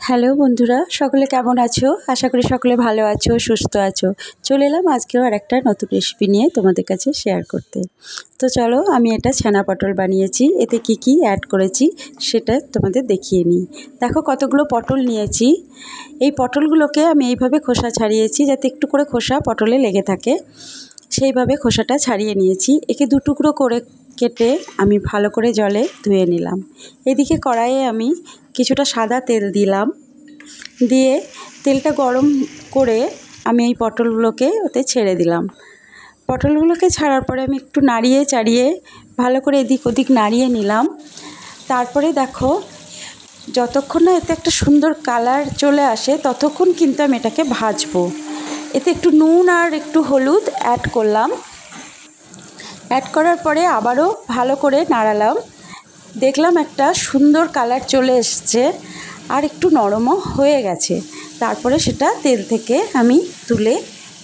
Hello বন্ধুরা, সকলে কেমন আছো? আশা করি সকলে ভালো আছো, সুস্থ আছো। চলে এলাম আজকেও আর একটা নতুন রেসিপি নিয়ে তোমাদের কাছে শেয়ার করতে। তো চলো, আমি এটা ছানা পটল বানিয়েছি। এতে কি কি অ্যাড করেছি সেটা তোমাদের দেখিয়ে নিই। দেখো কতগুলো পটল নিয়েছি। এই পটলগুলোকে আমি এইভাবে খোসা ছাড়িয়েছি, যাতে একটু করে খোসা পটলে লেগে থাকে, সেইভাবে খোসাটা ছাড়িয়ে নিয়েছি। একে দু টুকরো করে কেটে আমি ভালো করে জলে ধুয়ে নিলাম। এদিকে কড়াইয়ে আমি কিছুটা সাদা তেল দিলাম, দিয়ে তেলটা গরম করে আমি এই পটলগুলোকে ওতে ছেড়ে দিলাম। পটলগুলোকে ছাড়ার পরে আমি একটু নাড়িয়ে চাড়িয়ে ভালো করে এদিক ওদিক নাড়িয়ে নিলাম। তারপরে দেখো, যতক্ষণ না এতে একটা সুন্দর কালার চলে আসে ততক্ষণ কিন্তু আমি এটাকে ভাজবো। এতে একটু নুন আর একটু হলুদ অ্যাড করলাম। অ্যাড করার পরে আবারও ভালো করে নাড়ালাম। দেখলাম একটা সুন্দর কালার চলে এসছে আর একটু নরমও হয়ে গেছে। তারপরে সেটা তেল থেকে আমি তুলে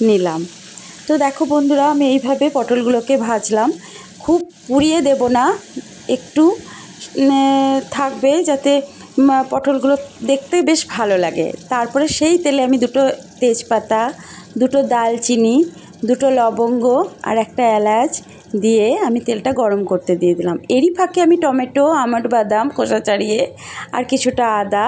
নিলাম। তো দেখো বন্ধুরা, আমি এইভাবে পটলগুলোকে ভাজলাম। খুব পুড়িয়ে দেব না, একটু থাকবে যাতে পটলগুলো দেখতে বেশ ভালো লাগে। তারপরে সেই তেলে আমি দুটো তেজপাতা, দুটো দালচিনি, দুটো লবঙ্গ আর একটা এলাচ দিয়ে আমি তেলটা গরম করতে দিয়ে দিলাম। এরই ফাঁকে আমি টমেটো, আমন্ড বাদাম খোসা ছাড়িয়ে আর কিছুটা আদা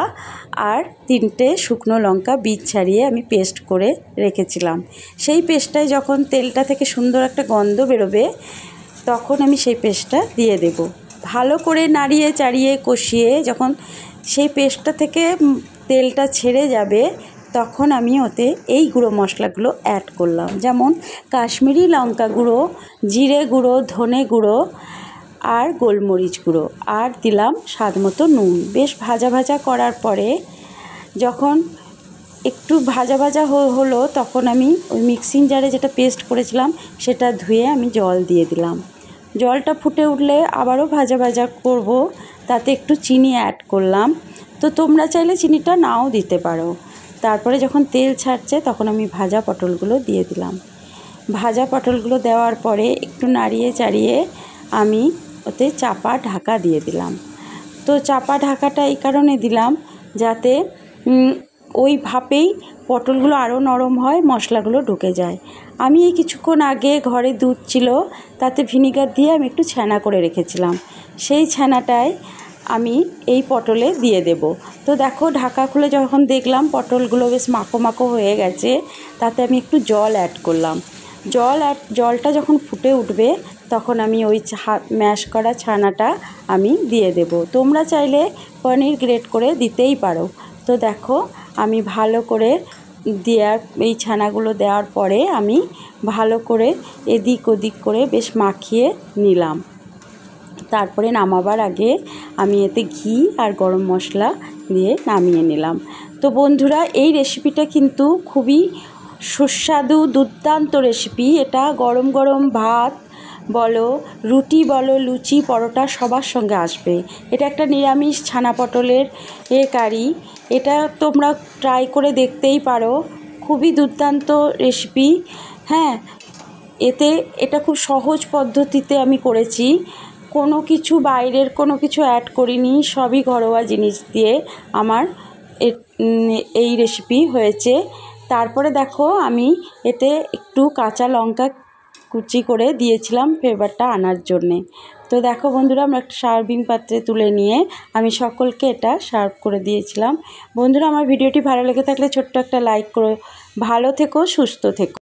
আর 3টে শুকনো লঙ্কা বীজ ছাড়িয়ে আমি পেস্ট করে রেখেছিলাম। সেই পেস্টটায় যখন তেলটা থেকে সুন্দর একটা গন্ধ বেরোবে তখন আমি সেই পেস্টটা দিয়ে দেব। ভালো করে নাড়িয়ে চাড়িয়ে কষিয়ে যখন সেই পেস্টটা থেকে তেলটা ছেড়ে যাবে তখন আমি ওতে এই গুঁড়ো মশলাগুলো অ্যাড করলাম, যেমন কাশ্মীরি লঙ্কা গুঁড়ো, জিরে গুঁড়ো, ধনে গুঁড়ো আর গোলমরিচ গুঁড়ো, আর দিলাম স্বাদ মতো নুন। বেশ ভাজা ভাজা করার পরে যখন একটু ভাজা ভাজা হলো তখন আমি ওই মিক্সিং জারে যেটা পেস্ট করেছিলাম সেটা ধুয়ে আমি জল দিয়ে দিলাম। জলটা ফুটে উঠলে আবারও ভাজা ভাজা করব, তাতে একটু চিনি অ্যাড করলাম। তো তোমরা চাইলে চিনিটা নাও দিতে পারো। তারপরে যখন তেল ছাড়ছে তখন আমি ভাজা পটলগুলো দিয়ে দিলাম। ভাজা পটলগুলো দেওয়ার পরে একটু নাড়িয়ে চাড়িয়ে আমি ওতে চাপা ঢাকা দিয়ে দিলাম। তো চাপা ঢাকাটা এই কারণে দিলাম যাতে ওই ভাপেই পটলগুলো আরও নরম হয়, মশলাগুলো ঢুকে যায়। আমি এই কিছুক্ষণ আগে ঘরে দুধ ছিল, তাতে ভিনিগার দিয়ে আমি একটু ছানা করে রেখেছিলাম। সেই ছানাটাই আমি এই পটলে দিয়ে দেব। তো দেখো, ঢাকা খুলে যখন দেখলাম পটলগুলো বেশ মাখো মাখো হয়ে গেছে, তাতে আমি একটু জল অ্যাড করলাম। জলটা যখন ফুটে উঠবে তখন আমি ওই ম্যাশ করা ছানাটা আমি দিয়ে দেব। তোমরা চাইলে পনির গ্রেট করে দিতেই পারো। তো দেখো, আমি ভালো করে এই ছানাগুলো দেওয়ার পরে আমি ভালো করে এদিক ওদিক করে বেশ মাখিয়ে নিলাম। তারপরে নামাবার আগে আমি এতে ঘি আর গরম মশলা দিয়ে নামিয়ে নিলাম। তো বন্ধুরা, এই রেসিপিটা কিন্তু খুবই সুস্বাদু দুর্দান্ত রেসিপি। এটা গরম গরম ভাত বলো, রুটি বলো, লুচি, পরোটা সবার সঙ্গে আসবে। এটা একটা নিরামিষ ছানা পটলের কারি। এটা তোমরা ট্রাই করে দেখতেই পারো, খুবই দুর্দান্ত রেসিপি। হ্যাঁ, এটা খুব সহজ পদ্ধতিতে আমি করেছি, কোনো কিছু বাইরের কোনো কিছু অ্যাড করিনি, সবই ঘরোয়া জিনিস দিয়ে আমার এই রেসিপি হয়েছে। তারপরে দেখো, আমি এতে একটু কাঁচা লঙ্কা কুচি করে দিয়েছিলাম ফ্লেভারটা আনার জন্যে। তো দেখো বন্ধুরা, আমরা একটা সার্ভিং পাত্রে তুলে নিয়ে আমি সকলকে এটা সার্ভ করে দিয়েছিলাম। বন্ধুরা, আমার ভিডিওটি ভালো লেগে থাকলে ছোট্ট একটা লাইক করো। ভালো থেকো, সুস্থ থেকো।